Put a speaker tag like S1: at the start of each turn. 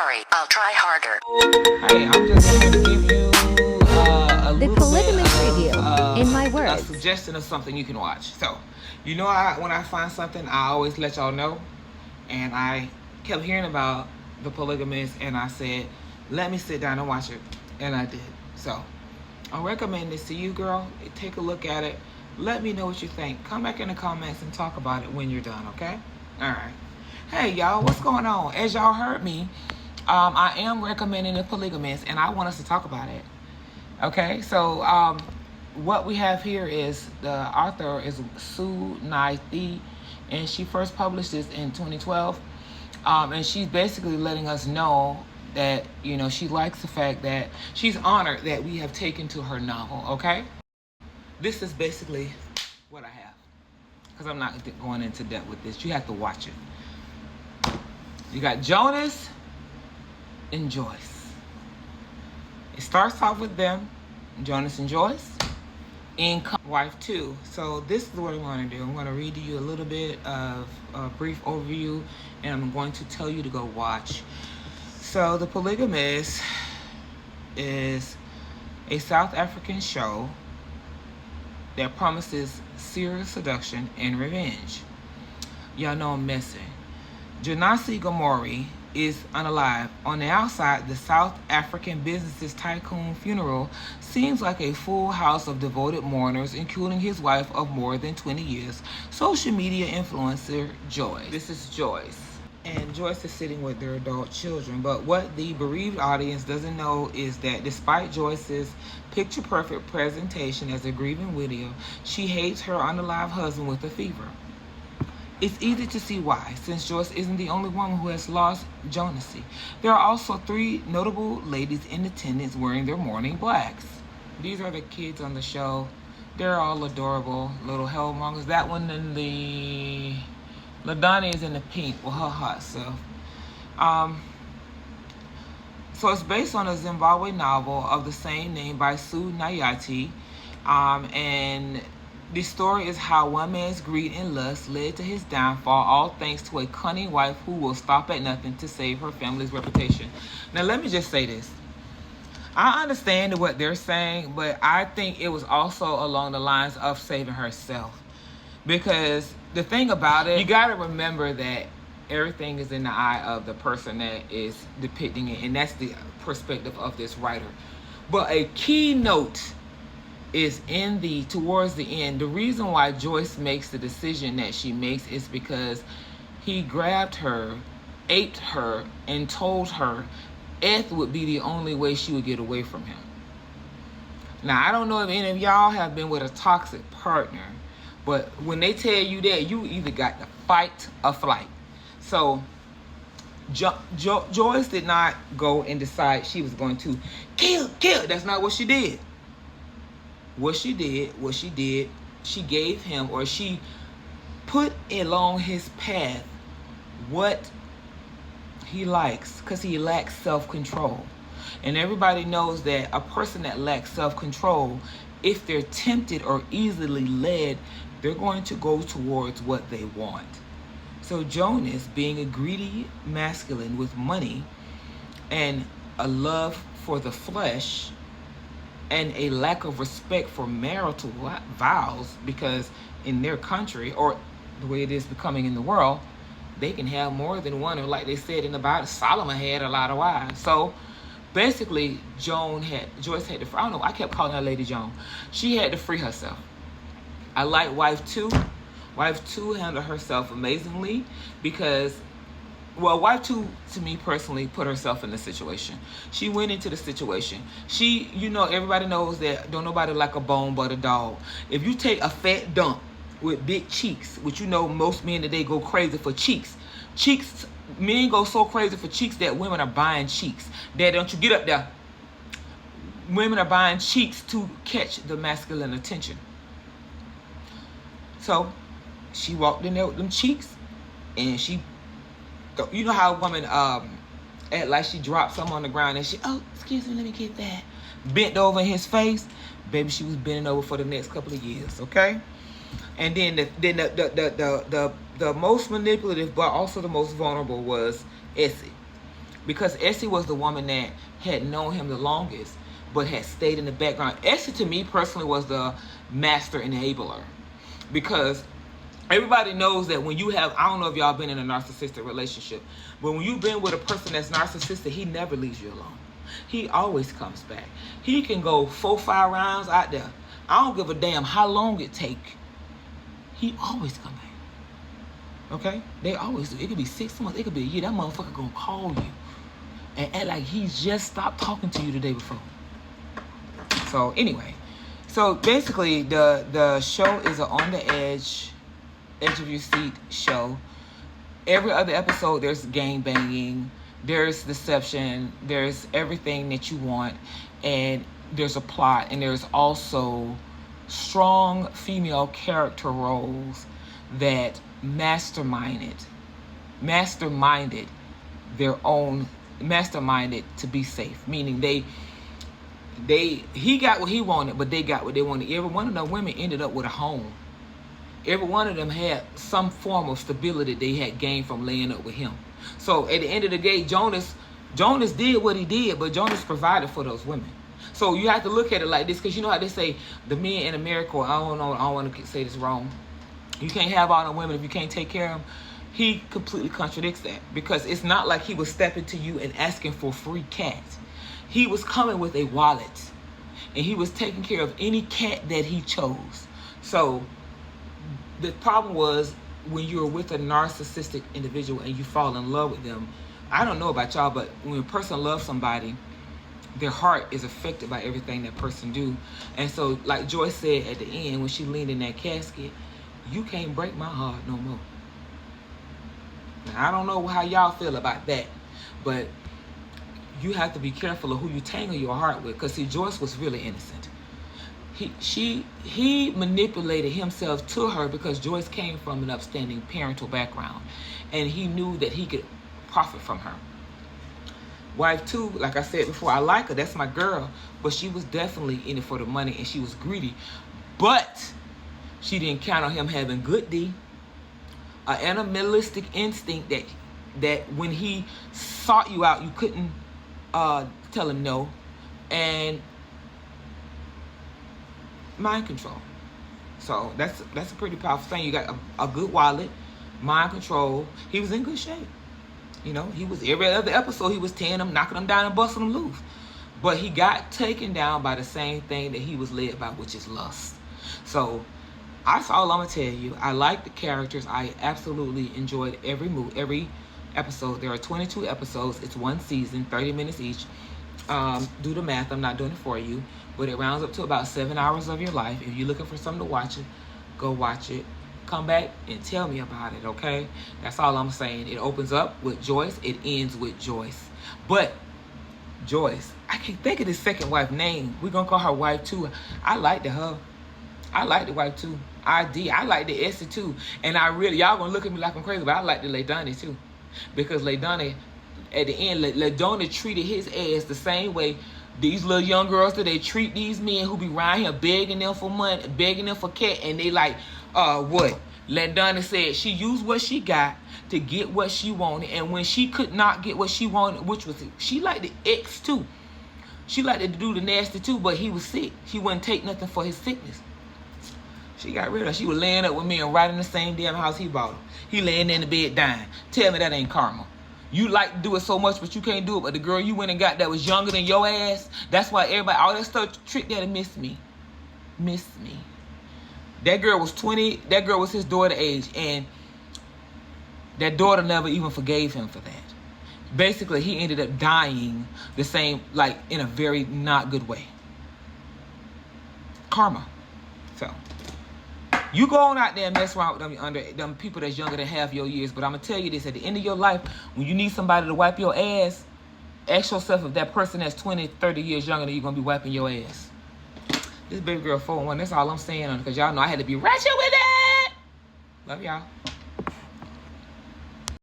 S1: sorry. I'll try harder.
S2: Hey, I'm just here to give you a
S3: The
S2: little
S3: Polygamist
S2: bit
S3: Review, in my
S2: a
S3: words.
S2: suggestion of something you can watch. So, you know, when I find something, I always let y'all know. And I kept hearing about The Polygamist, and I said, let me sit down and watch it. And I did. So, I recommend this to you, girl. Take a look at it. Let me know what you think. Come back in the comments and talk about it when you're done, okay? All right. Hey, y'all, what's going on? As y'all heard me, I am recommending The Polygamist, and I want us to talk about it. Okay, so what we have here is the author is Sue Nai Thi, and she first published this in 2012. And she's basically letting us know that, you know, she likes the fact that she's honored that we have taken to her novel, okay? This is basically what I have, because I'm not going into depth with this. You have to watch it. You got Jonas and Joyce. It starts off with them, Jonas and Joyce, and wife two. So this is what I'm going to do. I'm going to read to you a little bit of a brief overview, and I'm going to tell you to go watch. So The Polygamist is a South African show that promises serious seduction and revenge. Y'all know I'm messing. Janasi Gomori is unalive. On the outside, the South African business's tycoon funeral seems like a full house of devoted mourners, including his wife of more than 20 years, social media influencer Joyce. This is Joyce. And Joyce is sitting with their adult children. But what the bereaved audience doesn't know is that despite Joyce's picture-perfect presentation as a grieving widow, she hates her unalive husband with a fever. It's easy to see why, since Joyce isn't the only woman who has lost Jonasy. There are also 3 notable ladies in attendance wearing their mourning blacks. These are the kids on the show. They're all adorable little hellmongers. That one in the... LaDonna is in the pink with her hot self. So it's based on a Zimbabwe novel of the same name by Sue Nayati. And the story is how one man's greed and lust led to his downfall, all thanks to a cunning wife who will stop at nothing to save her family's reputation. Now, let me just say this. I understand what they're saying, but I think it was also along the lines of saving herself. Because the thing about it, you got to remember that everything is in the eye of the person that is depicting it, and that's the perspective of this writer. But a key note is towards the end. The reason why Joyce makes the decision that she makes is because he grabbed her, aped her, and told her Eth would be the only way she would get away from him. Now, I don't know if any of y'all have been with a toxic partner, but when they tell you that, you either got to fight or flight. So Joyce did not go and decide she was going to kill. That's not what she did. What she did, she gave him, or she put along his path what he likes, because he lacks self-control. And everybody knows that a person that lacks self-control, if they're tempted or easily led, they're going to go towards what they want. So Jonas, being a greedy masculine with money and a love for the flesh, and a lack of respect for marital vows, because in their country, or the way it is becoming in the world, they can have more than one, or like they said in the Bible, Solomon had a lot of wives. So basically, Joyce had to, I don't know, I kept calling her Lady Joan. She had to free herself. I like wife two. Wife two handled herself amazingly, because, well, wife two, to me personally, put herself in the situation. She went into the situation. She, you know, everybody knows that don't nobody like a bone but a dog. If you take a fat dump with big cheeks, which, you know, most men today go crazy for cheeks. Men go so crazy for cheeks that women are buying cheeks. Dad, don't you get up there. Women are buying cheeks to catch the masculine attention. So she walked in there with them cheeks, and she, you know how a woman act like she dropped something on the ground and she, oh, excuse me, let me get that. Bent over in his face. Baby, she was bending over for the next couple of years, okay? And then the most manipulative, but also the most vulnerable, was Essie. because Essie was the woman that had known him the longest, but had stayed in the background. Essie, to me personally, was the master enabler, because everybody knows that when you have, I don't know if y'all been in a narcissistic relationship, but when you've been with a person that's narcissistic, he never leaves you alone. He always comes back. He can go 4-5 rounds out there. I don't give a damn how long it take. He always come back. Okay? They always do. It could be 6 months. It could be a year. That motherfucker gonna call you and act like he just stopped talking to you the day before. So anyway, so basically the show is an on the edge of your seat show. Every other episode there's game banging, there's deception, there's everything that you want, and there's a plot, and there's also strong female character roles that masterminded to be safe, meaning he got what he wanted, but they got what they wanted. Every one of the women ended up with a home. Every one of them had some form of stability they had gained from laying up with him. So at the end of the day, Jonas did what he did, but Jonas provided for those women. So you have to look at it like this, because you know how they say the men in America, I don't want to say this wrong, you can't have all the women if you can't take care of them. He completely contradicts that, because it's not like he was stepping to you and asking for free cats. He was coming with a wallet, and he was taking care of any cat that he chose. So the problem was, when you're with a narcissistic individual and you fall in love with them, I don't know about y'all, but when a person loves somebody, their heart is affected by everything that person do. And so, like Joyce said at the end when she leaned in that casket, you can't break my heart no more. Now, I don't know how y'all feel about that, but you have to be careful of who you tangle your heart with, because see, Joyce was really innocent. He manipulated himself to her because Joyce came from an upstanding parental background, and he knew that he could profit from her. Wife 2, like I said before, I like her, that's my girl, but she was definitely in it for the money, and she was greedy. But she didn't count on him having good D, an animalistic instinct that when he sought you out, you couldn't tell him no, and mind control. So that's a pretty powerful thing. You got a good wallet, mind control. He was in good shape. You know, he was, every other episode he was tearing them, knocking them down and busting them loose. But he got taken down by the same thing that he was led by, which is lust. So that's all I'm gonna tell you. I like the characters. I absolutely enjoyed every episode. There are 22 episodes. It's one season, 30 minutes each. Do the math. I'm not doing it for you, but it rounds up to about 7 hours of your life. If you're looking for something to watch, go watch it. Come back and tell me about it, okay? That's all I'm saying. It opens up with Joyce. It ends with Joyce. But Joyce, I can't think of the second wife name. We're going to call her wife 2. I liked her. I like the wife too. I like the Essie too. And I really, y'all going to look at me like I'm crazy, but I like the LaDonna too. Because LaDonna, at the end, LaDonna treated his ass the same way these little young girls that they treat these men who be around here begging them for money, begging them for cat, and they like, what? LaDonna said she used what she got to get what she wanted, and when she could not get what she wanted, which was, she liked the ex too. She liked to do the nasty too, but he was sick. She wouldn't take nothing for his sickness. She got rid of her. She was laying up with me and right in the same damn house he bought her. He laying in the bed dying. Tell me that ain't karma. You like to do it so much, but you can't do it. But the girl you went and got that was younger than your ass, that's why everybody, all that stuff, trick that and miss me. That girl was 20. That girl was his daughter age, and that daughter never even forgave him for that. Basically, he ended up dying the same, like in a very not good way. Karma. So you go on out there and mess around with them people that's younger than half your years. But I'm gonna tell you this: at the end of your life, when you need somebody to wipe your ass, ask yourself if that person that's 20, 30 years younger than you gonna be wiping your ass. This baby girl 4-1. That's all I'm saying, because y'all know I had to be ratchet with it. Love y'all.